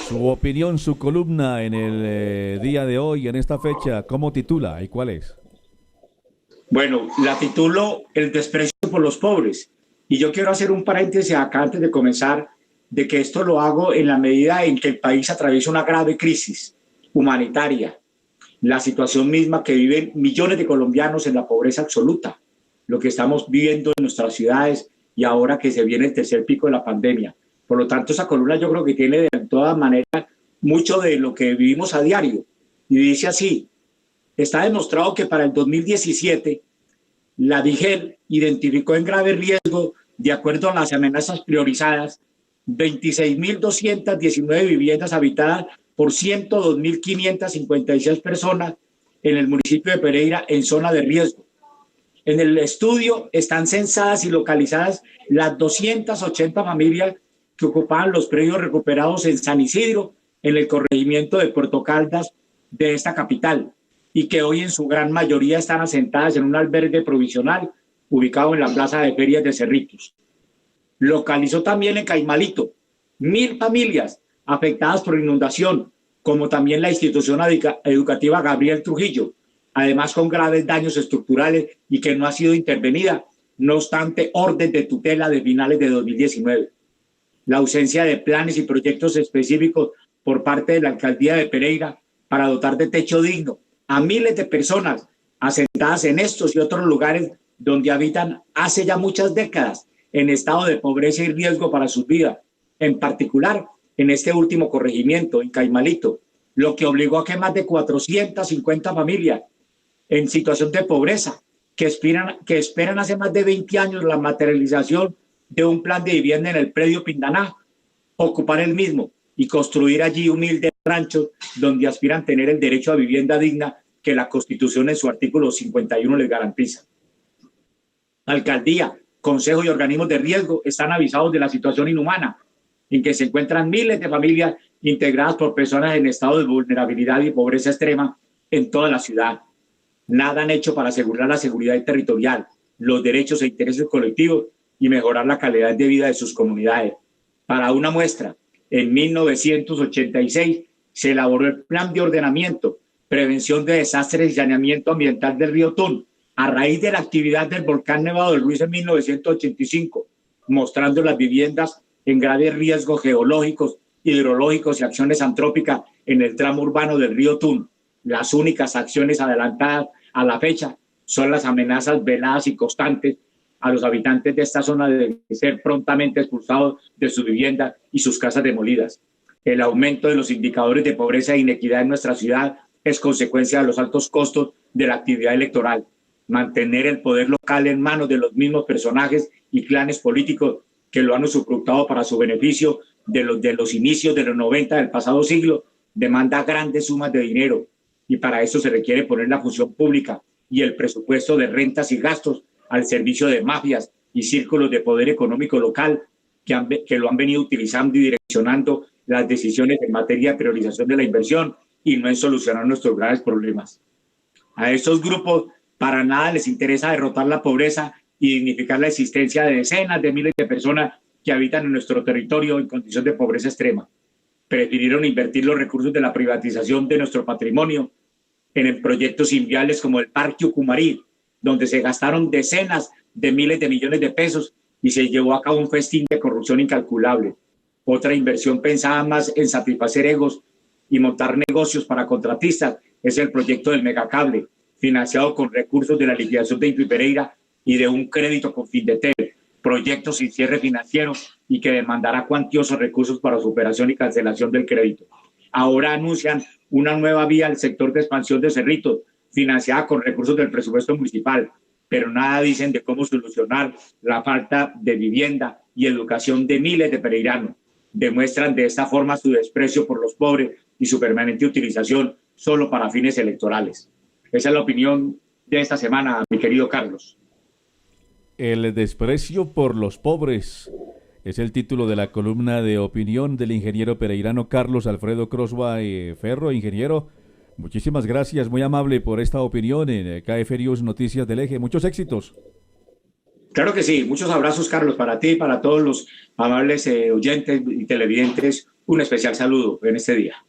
Su opinión, su columna en el día de hoy, en esta fecha, ¿cómo titula y cuál es? Bueno, la titulo El desprecio por los pobres. Y yo quiero hacer un paréntesis acá antes de comenzar, de que esto lo hago en la medida en que el país atraviesa una grave crisis humanitaria, la situación misma que viven millones de colombianos en la pobreza absoluta, lo que estamos viviendo en nuestras ciudades y ahora que se viene el tercer pico de la pandemia. Por lo tanto, esa columna yo creo que tiene de todas maneras mucho de lo que vivimos a diario. Y dice así: está demostrado que para el 2017 la DIGER identificó en grave riesgo, de acuerdo a las amenazas priorizadas, 26.219 viviendas habitadas por 102.556 personas en el municipio de Pereira en zona de riesgo. En el estudio están censadas y localizadas las 280 familias que ocupaban los predios recuperados en San Isidro, en el corregimiento de Puerto Caldas de esta capital, y que hoy en su gran mayoría están asentadas en un albergue provisional ubicado en la plaza de ferias de Cerritos. Localizó también en Caimalito 1.000 familias afectadas por inundación, como también la institución educativa Gabriel Trujillo, además con graves daños estructurales y que no ha sido intervenida, no obstante orden de tutela de finales de 2019. La ausencia de planes y proyectos específicos por parte de la alcaldía de Pereira para dotar de techo digno a miles de personas asentadas en estos y otros lugares donde habitan hace ya muchas décadas en estado de pobreza y riesgo para sus vidas, en particular en este último corregimiento, en Caimalito, lo que obligó a que más de 450 familias en situación de pobreza, que esperan hace más de 20 años la materialización de un plan de vivienda en el predio Pindaná, ocupar el mismo y construir allí humildes ranchos donde aspiran tener el derecho a vivienda digna que la Constitución en su artículo 51 les garantiza. Alcaldía, consejo y organismos de riesgo están avisados de la situación inhumana en que se encuentran miles de familias integradas por personas en estado de vulnerabilidad y pobreza extrema en toda la ciudad. Nada han hecho para asegurar la seguridad territorial, los derechos e intereses colectivos y mejorar la calidad de vida de sus comunidades. Para una muestra, en 1986 se elaboró el Plan de Ordenamiento, Prevención de Desastres y Saneamiento Ambiental del Río Tun, a raíz de la actividad del volcán Nevado del Ruiz en 1985, mostrando las viviendas en graves riesgos geológicos, hidrológicos y acciones antrópicas en el tramo urbano del río Tun. Las únicas acciones adelantadas a la fecha son las amenazas veladas y constantes a los habitantes de esta zona de ser prontamente expulsados de su vivienda y sus casas demolidas. El aumento de los indicadores de pobreza e inequidad en nuestra ciudad es consecuencia de los altos costos de la actividad electoral. Mantener el poder local en manos de los mismos personajes y clanes políticos que lo han usufructado para su beneficio de los inicios de los 90 del pasado siglo demanda grandes sumas de dinero, y para eso se requiere poner la función pública y el presupuesto de rentas y gastos al servicio de mafias y círculos de poder económico local que lo han venido utilizando y direccionando las decisiones en materia de priorización de la inversión y no en solucionar nuestros graves problemas. A estos grupos para nada les interesa derrotar la pobreza y dignificar la existencia de decenas de miles de personas que habitan en nuestro territorio en condición de pobreza extrema. Prefirieron invertir los recursos de la privatización de nuestro patrimonio en proyectos inviables como el Parque Ucumarí, donde se gastaron decenas de miles de millones de pesos y se llevó a cabo un festín de corrupción incalculable. Otra inversión pensada más en satisfacer egos y montar negocios para contratistas es el proyecto del Megacable, financiado con recursos de la liquidación de Inti Pereira y de un crédito con Findetel, proyecto sin cierre financiero y que demandará cuantiosos recursos para su operación y cancelación del crédito. Ahora anuncian una nueva vía al sector de expansión de Cerritos, financiada con recursos del presupuesto municipal, pero nada dicen de cómo solucionar la falta de vivienda y educación de miles de pereiranos. Demuestran de esta forma su desprecio por los pobres y su permanente utilización solo para fines electorales. Esa es la opinión de esta semana, mi querido Carlos. El desprecio por los pobres es el título de la columna de opinión del ingeniero pereirano Carlos Alfredo Crosba Ferro. Ingeniero, muchísimas gracias, muy amable por esta opinión en KF News Noticias del Eje. Muchos éxitos. Claro que sí, muchos abrazos, Carlos, para ti y para todos los amables oyentes y televidentes un especial saludo en este día.